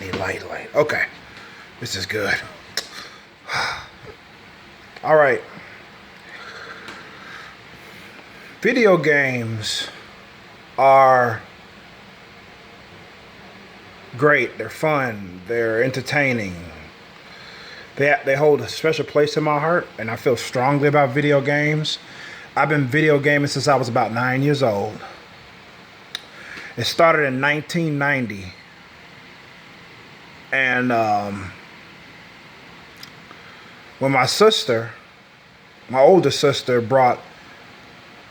Need light. Okay. This is good. All right. Video games are great. They're fun. They're entertaining. They hold a special place in my heart, and I feel strongly about video games. I've been video gaming since I was about 9 years old. It started in 1990. And when my older sister, brought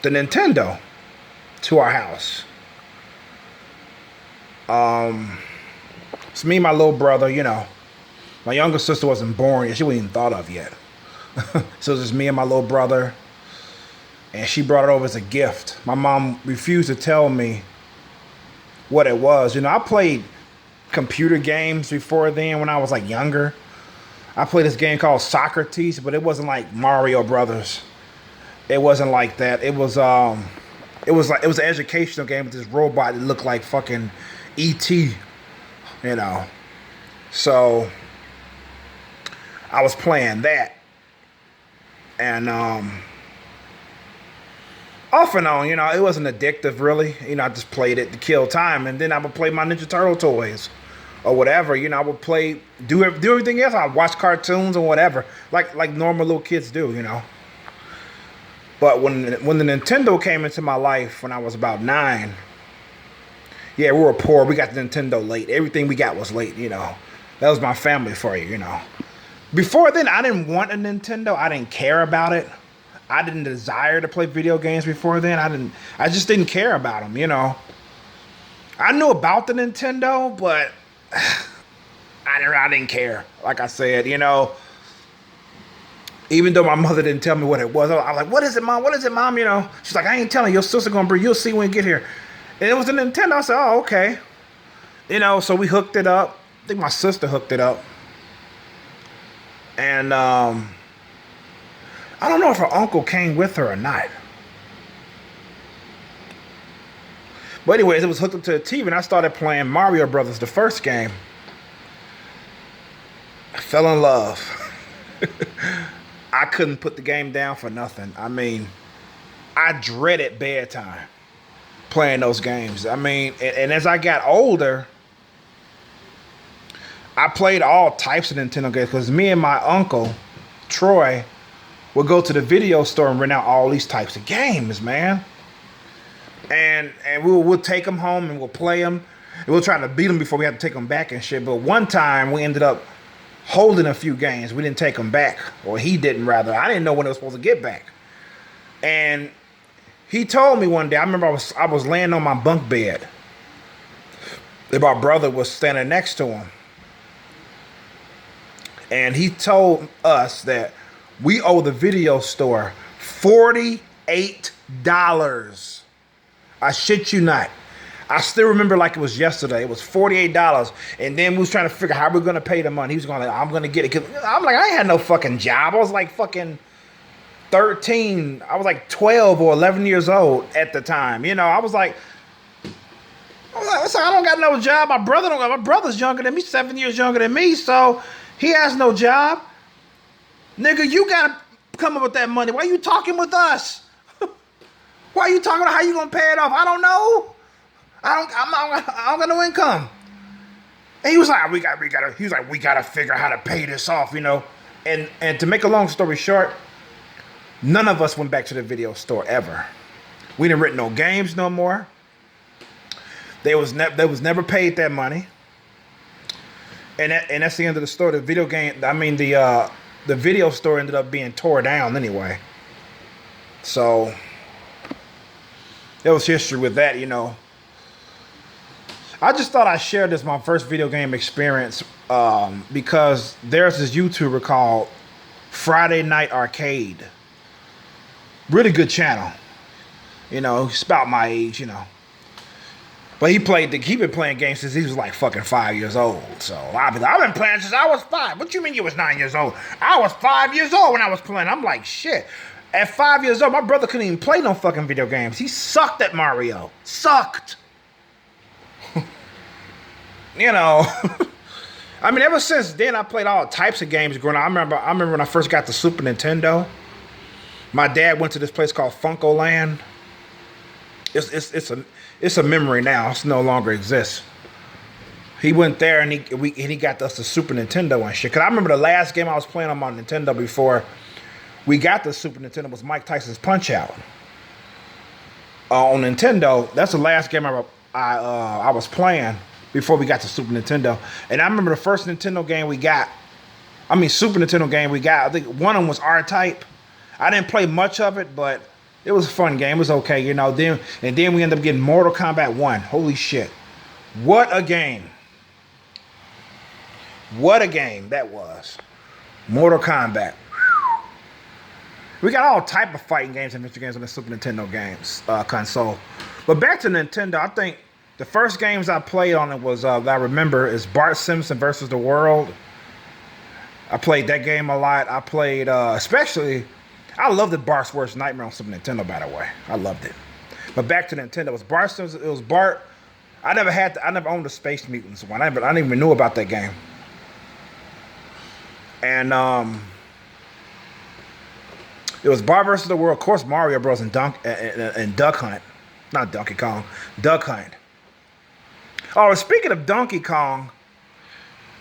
the Nintendo to our house. It's me and my little brother, you know. My younger sister wasn't born yet. She wasn't even thought of yet. So it was just me and my little brother. And she brought it over as a gift. My mom refused to tell me what it was. You know, I played computer games before then when I was like younger. I played this game called Socrates, but it wasn't like Mario Brothers. It wasn't like that. It was an educational game with this robot that looked like fucking E.T., you know. So I was playing that. And off and on, you know, it wasn't addictive really. You know, I just played it to kill time. And then I would play my Ninja Turtle toys or whatever. You know, I would do everything else. I'd watch cartoons or whatever, like normal little kids do, you know. But when the Nintendo came into my life when I was about 9, yeah, we were poor. We got the Nintendo late. Everything we got was late, you know. That was my family for you, you know. Before then, I didn't want a Nintendo. I didn't care about it. I didn't desire to play video games before then. I just didn't care about them, you know. I knew about the Nintendo, but I didn't care. Like I said, you know, even though my mother didn't tell me what it was, I was like, what is it, Mom? What is it, Mom? You know, she's like, I ain't telling you. Your sister gonna bring, you'll see when you get here. And it was a Nintendo. I said, oh, okay. You know, so we hooked it up. I think my sister hooked it up. And I don't know if her uncle came with her or not. But anyways, it was hooked up to the TV, and I started playing Mario Brothers, the first game. I fell in love. I couldn't put the game down for nothing. I mean, I dreaded bedtime playing those games. I mean, and as I got older, I played all types of Nintendo games because me and my uncle, Troy, would go to the video store and rent out all these types of games, man. And we'll take them home and we'll play them. And we'll try to beat them before we have to take them back and shit. But one time we ended up holding a few games. We didn't take them back. Or he didn't, rather. I didn't know when it was supposed to get back. And he told me one day, I remember I was laying on my bunk bed. And my brother was standing next to him. And he told us that we owe the video store $48. I shit you not. I still remember like it was yesterday. It was $48. And then we was trying to figure out how we're going to pay the money. He was going, I'm going to get it. 'Cause I'm like, I ain't had no fucking job. I was like fucking 13. I was like 12 or 11 years old at the time. You know, I was like, I don't got no job. My brother's younger than me, 7 years younger than me. So he has no job. Nigga, you got to come up with that money. Why you talking with us? Why are you talking about how you gonna pay it off? I don't know. I don't got no income. And he was like, we gotta figure out how to pay this off, you know. And to make a long story short, none of us went back to the video store ever. We didn't rent no games no more. They was never paid that money. And that's the end of the story. The video store ended up being tore down anyway. So there was history with that, you know. I just thought I'd share this, my first video game experience, because there's this YouTuber called Friday Night Arcade. Really good channel. You know, he's about my age, you know. But he been playing games since he was like fucking 5 years old. So I've been playing since I was 5. What you mean you was 9 years old? I was 5 years old when I was playing. I'm like, shit. At 5 years old, my brother couldn't even play no fucking video games. He sucked at Mario. Sucked. You know. I mean, ever since then, I played all types of games growing up. I remember when I first got the Super Nintendo. My dad went to this place called Funko Land. It's a memory now. It no longer exists. He went there and he got us the Super Nintendo and shit. Cause I remember the last game I was playing on my Nintendo before we got the Super Nintendo was Mike Tyson's Punch Out. On Nintendo, that's the last game I was playing before we got the Super Nintendo. And I remember the first Nintendo game we got. I mean, Super Nintendo game we got. I think one of them was R-Type. I didn't play much of it, but it was a fun game. It was okay, you know. Then we ended up getting Mortal Kombat 1. Holy shit. What a game. What a game that was. Mortal Kombat. We got all type of fighting games and adventure games on the Super Nintendo games console. But back to Nintendo, I think the first games I played on it was, that I remember, is Bart Simpson versus the World. I played that game a lot. I played, especially, I loved the Bart's Worst Nightmare on Super Nintendo, by the way. I loved it. But back to Nintendo, it was Bart Simpson, it was Bart. I never owned the Space Mutants one. I didn't even know about that game. And it was Bart versus the World. Of course, Mario Bros. And Duck Hunt. Not Donkey Kong. Duck Hunt. Oh, speaking of Donkey Kong,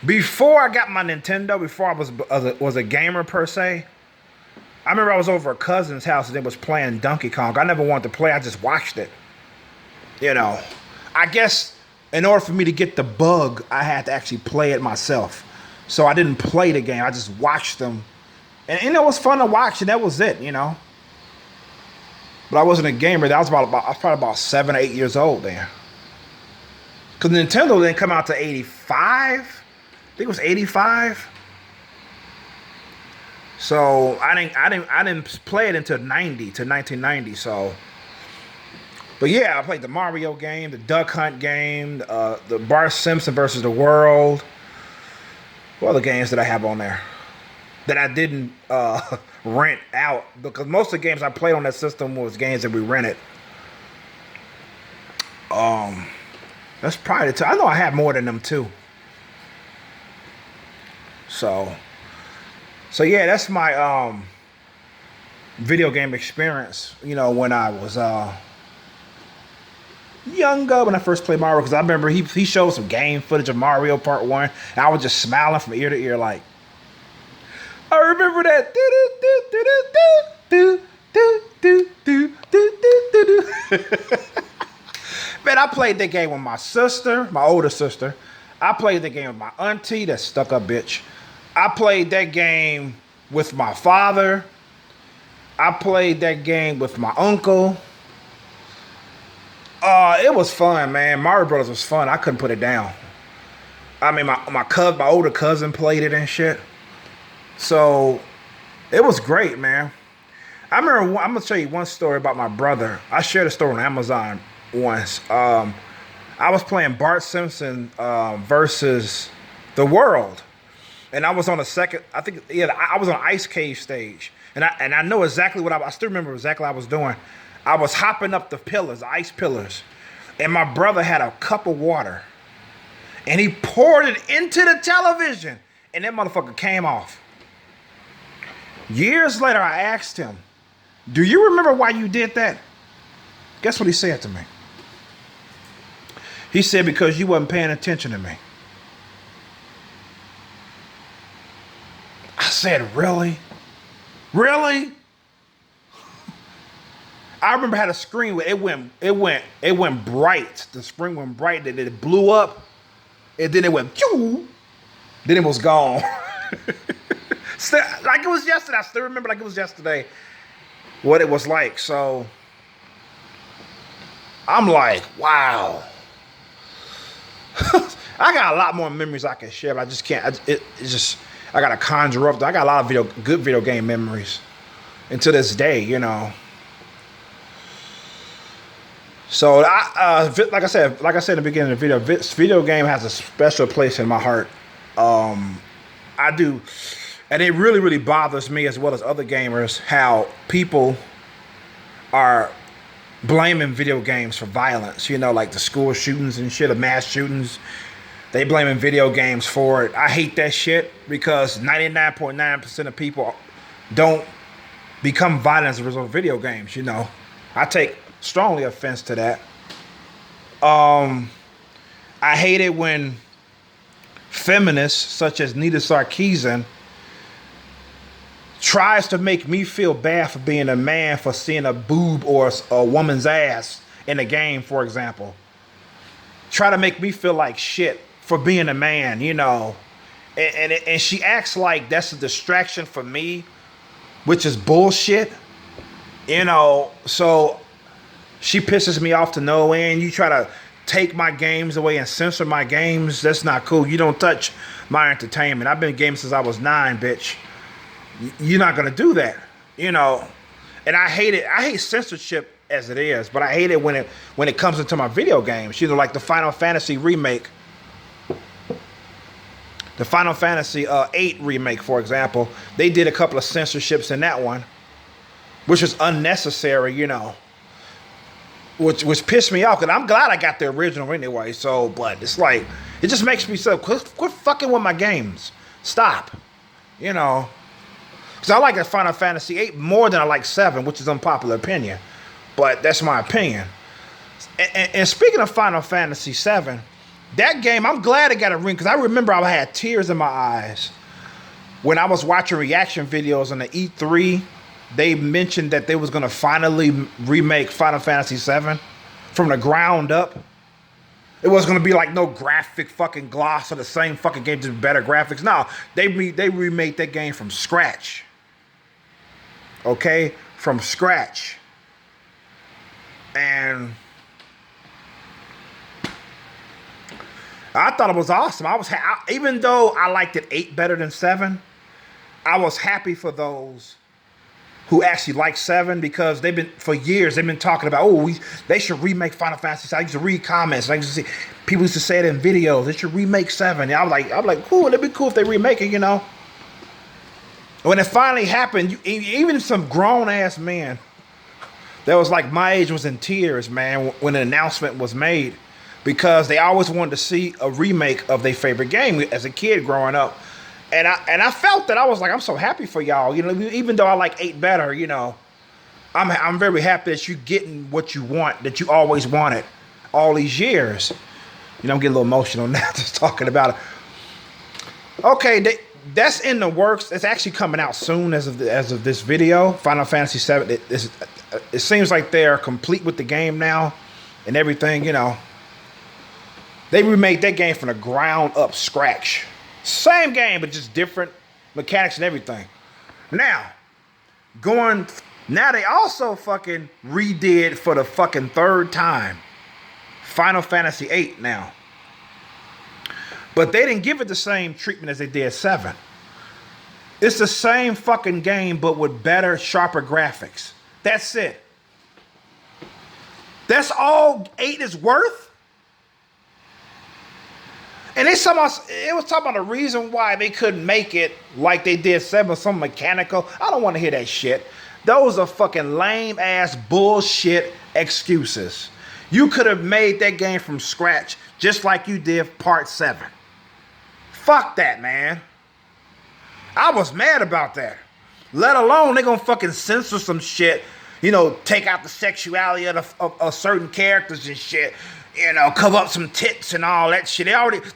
before I got my Nintendo, before I was a gamer per se, I remember I was over a cousin's house and they was playing Donkey Kong. I never wanted to play. I just watched it. You know, I guess in order for me to get the bug, I had to actually play it myself. So I didn't play the game. I just watched them. And it was fun to watch, and that was it, you know. But I wasn't a gamer. I was probably about 7 or 8 years old then. Because Nintendo didn't come out to 85. I think it was 85. So I didn't play it until 1990. So, but yeah, I played the Mario game, the Duck Hunt game, the Bart Simpson versus the World. What other games did I have on there that I didn't rent out? Because most of the games I played on that system was games that we rented. That's probably I know I have more than them too. So yeah, that's my video game experience. You know, when I was younger, when I first played Mario, because I remember he showed some game footage of Mario Part 1, and I was just smiling from ear to ear like, I remember that. Man, I played that game with my sister, my older sister. I played that game with my auntie, that stuck up bitch. I played that game with my father. I played that game with my uncle. It was fun, man. Mario Brothers was fun. I couldn't put it down. I mean, my older cousin played it and shit. So it was great, man. I remember, I'm gonna tell you one story about my brother. I shared a story on Amazon once. I was playing Bart Simpson versus the World, and I was on the second. I think I was on Ice Cave stage, and I know exactly what I still remember exactly what I was doing. I was hopping up the pillars, the ice pillars, and my brother had a cup of water, and he poured it into the television, and that motherfucker came off. Years later, I asked him, "Do you remember why you did that?" Guess what he said to me? He said, "Because you wasn't paying attention to me." I said, "Really? Really?" I remember how the screen it went bright. The screen went bright, and it blew up, and then it went pew, then it was gone. Still, like it was yesterday. I still remember like it was yesterday what it was like. So I'm like, wow. I got a lot more memories I can share, but I just can't. I gotta conjure up. I got a lot of good video game memories, and to this day, you know. So like I said in the beginning of the video, video game has a special place in my heart. I do, and it really, really bothers me as well as other gamers how people are blaming video games for violence. You know, like the school shootings and shit, the mass shootings. They blaming video games for it. I hate that shit because 99.9% of people don't become violent as a result of video games, you know. I take strongly offense to that. I hate it when feminists such as Nita Sarkeesian tries to make me feel bad for being a man for seeing a boob or a woman's ass in a game, for example. Try to make me feel like shit for being a man, you know. And she acts like that's a distraction for me, which is bullshit, you know. So she pisses me off to no end. You try to take my games away and censor my games. That's not cool. You don't touch my entertainment. I've been gaming since I was 9, bitch. You're not gonna do that, you know. And I hate it. I hate censorship as it is, but I hate it when it comes into my video games. You know, like the Final Fantasy remake, the Final Fantasy 8 remake, for example. They did a couple of censorships in that one, which was unnecessary, you know. Which pissed me off, because I'm glad I got the original anyway. So, but it's like, it just makes me so, quit fucking with my games. Stop, you know. Because I like the Final Fantasy 8 more than I like 7, which is unpopular opinion. But that's my opinion. And speaking of Final Fantasy 7, that game, I'm glad it got a ring, because I remember I had tears in my eyes when I was watching reaction videos on the E3. They mentioned that they was going to finally remake Final Fantasy 7 from the ground up. It wasn't going to be like no graphic fucking gloss of the same fucking game, just better graphics. No, they remade that game from scratch. Okay? From scratch. And I thought it was awesome. Even though I liked it 8 better than 7, I was happy for those who actually like 7, because for years they've been talking about, they should remake Final Fantasy. I used to read comments. I used to see people used to say it in videos. They should remake 7. And I'm like, cool. It'd be cool if they remake it, you know. When it finally happened, even some grown ass man that was like my age was in tears, man, when the announcement was made, because they always wanted to see a remake of their favorite game as a kid growing up. And I felt that. I was like, I'm so happy for y'all. You know, even though I like 8 better, you know, I'm very happy that you're getting what you want, that you always wanted all these years. You know, I'm getting a little emotional now just talking about it. Okay, that's in the works. It's actually coming out soon as of this video. Final Fantasy 7. It seems like they're complete with the game now and everything, you know. They remade that game from the ground up, scratch. Same game, but just different mechanics and everything. Now they also fucking redid for the fucking 3rd time Final Fantasy 8 now. But they didn't give it the same treatment as they did 7. It's the same fucking game, but with better, sharper graphics. That's it. That's all 8 is worth? And it was talking about the reason why they couldn't make it like they did 7, some mechanical. I don't want to hear that shit. Those are fucking lame ass bullshit excuses. You could have made that game from scratch just like you did part 7. Fuck that, man. I was mad about that. Let alone they gonna fucking censor some shit. You know, take out the sexuality of certain characters and shit. You know, cover up some tits and all that shit.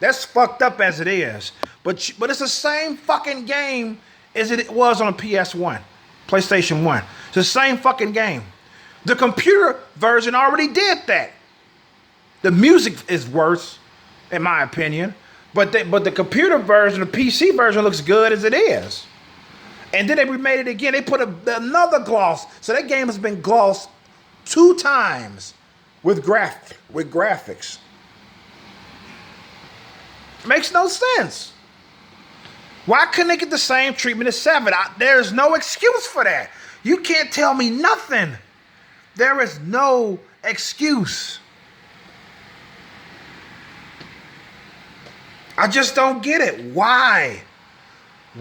That's fucked up as it is. But it's the same fucking game as it was on a PS1, PlayStation 1. It's the same fucking game. The computer version already did that. The music is worse, in my opinion. But the computer version, the PC version, looks good as it is. And then they remade it again. They put another gloss. So that game has been glossed 2 times. With graphics. Makes no sense. Why couldn't they get the same treatment as 7? There's no excuse for that. You can't tell me nothing. There is no excuse. I just don't get it. Why?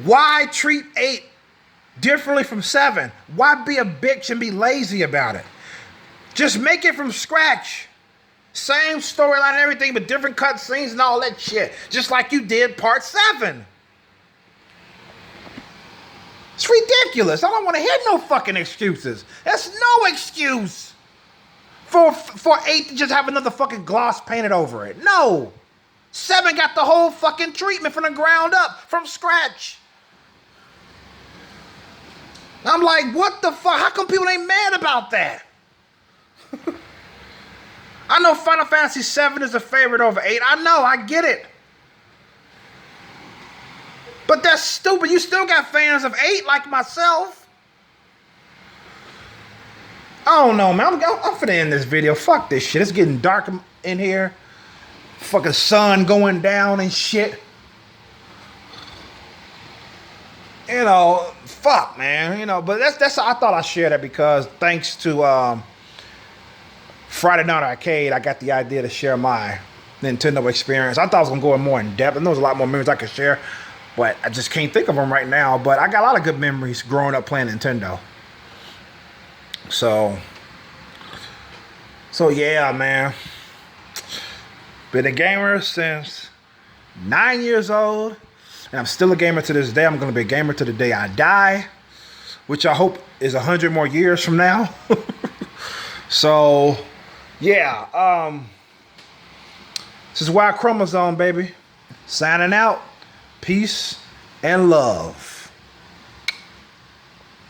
Why treat 8 differently from 7? Why be a bitch and be lazy about it? Just make it from scratch. Same storyline and everything, but different cutscenes and all that shit. Just like you did part 7. It's ridiculous. I don't want to hear no fucking excuses. That's no excuse for 8 to just have another fucking gloss painted over it. No. 7 got the whole fucking treatment from the ground up, from scratch. I'm like, what the fuck? How come people ain't mad about that? I know Final Fantasy VII is a favorite over 8. I know, I get it. But that's stupid. You still got fans of 8 like myself. I don't know, man. I'm finna end this video. Fuck this shit. It's getting dark in here. Fucking sun going down and shit. You know, fuck, man. You know, but that's I thought I'd share that because thanks to Friday Night Arcade, I got the idea to share my Nintendo experience. I thought I was gonna go in more in depth, and there was a lot more memories I could share, but I just can't think of them right now. But I got a lot of good memories growing up playing Nintendo. So yeah, man. Been a gamer since 9 years old, and I'm still a gamer to this day. I'm gonna be a gamer to the day I die, which I hope is 100 more years from now. So, yeah. This is Wild Chromosome, baby. Signing out. Peace and love.